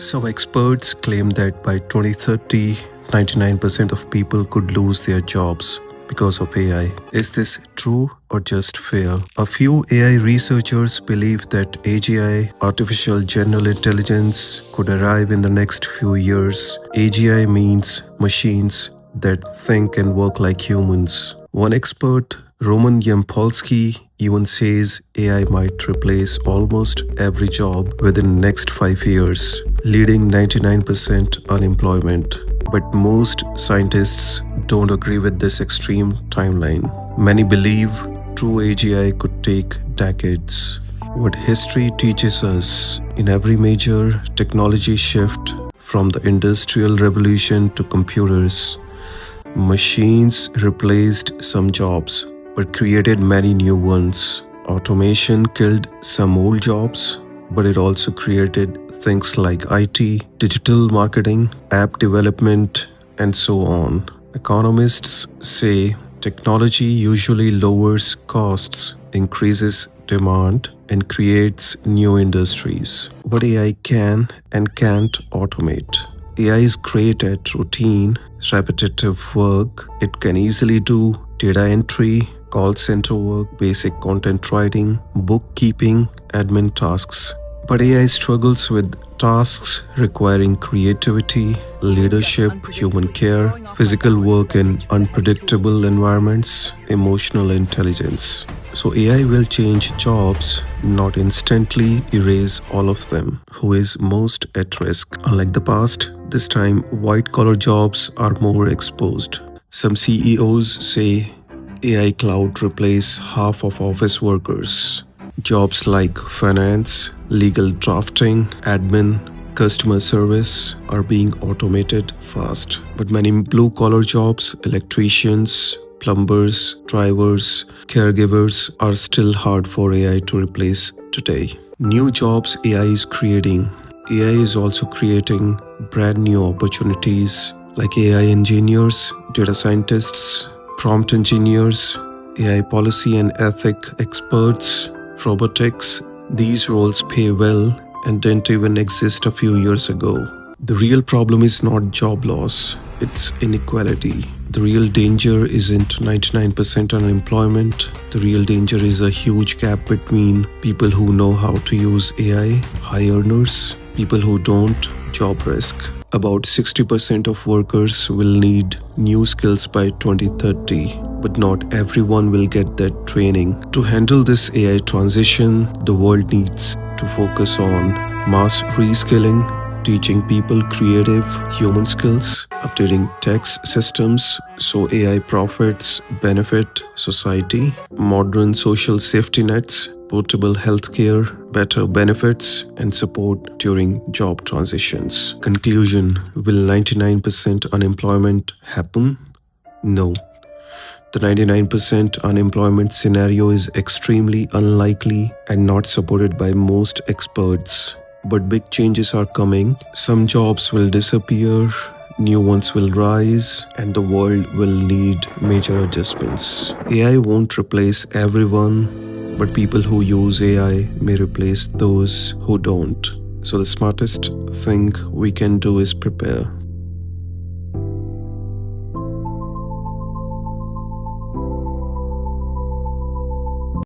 Some experts claim that by 2030, 99% of people could lose their jobs because of AI. Is this true or just fear? A few AI researchers believe that AGI, artificial general intelligence, could arrive in the next few years. AGI means machines that think and work like humans. One expert, Roman Yampolsky, even says AI might replace almost every job within the next 5 years, leading 99% unemployment. But most scientists don't agree with this extreme timeline. Many believe true AGI could take decades. What history teaches us, in every major technology shift, from the Industrial Revolution to computers, machines replaced some jobs but created many new ones. Automation killed some old jobs, but it also created things like IT, digital marketing, app development, and so on. Economists say technology usually lowers costs, increases demand, and creates new industries. What AI can and can't automate. AI is great at routine, repetitive work. It can easily do data entry, call center work, basic content writing, bookkeeping, admin tasks. But AI struggles with tasks requiring creativity, leadership, human care, physical work in unpredictable environments, emotional intelligence. So AI will change jobs, not instantly erase all of them. Who is most at risk? Unlike the past, this time white-collar jobs are more exposed. Some CEOs say AI cloud replace half of office workers. Jobs like finance, legal drafting, admin, customer service are being automated fast. But many blue-collar jobs, electricians, plumbers, drivers, caregivers are still hard for AI to replace today. New jobs AI is creating. AI is also creating brand new opportunities like AI engineers, data scientists, prompt engineers, AI policy and ethic experts, robotics. These roles pay well and didn't even exist a few years ago. The real problem is not job loss, it's inequality. The real danger isn't 99% unemployment. The real danger is a huge gap between people who know how to use AI, high earners, people who don't, job risk. About 60% of workers will need new skills by 2030, but not everyone will get that training. To handle this AI transition, the world needs to focus on mass reskilling, teaching people creative human skills, updating tax systems so AI profits benefit society, modern social safety nets, portable healthcare, better benefits, and support during job transitions. Conclusion: will 99% unemployment happen? No. The 99% unemployment scenario is extremely unlikely and not supported by most experts. But big changes are coming. Some jobs will disappear, new ones will rise, and the world will need major adjustments. AI won't replace everyone, but people who use AI may replace those who don't. So the smartest thing we can do is prepare.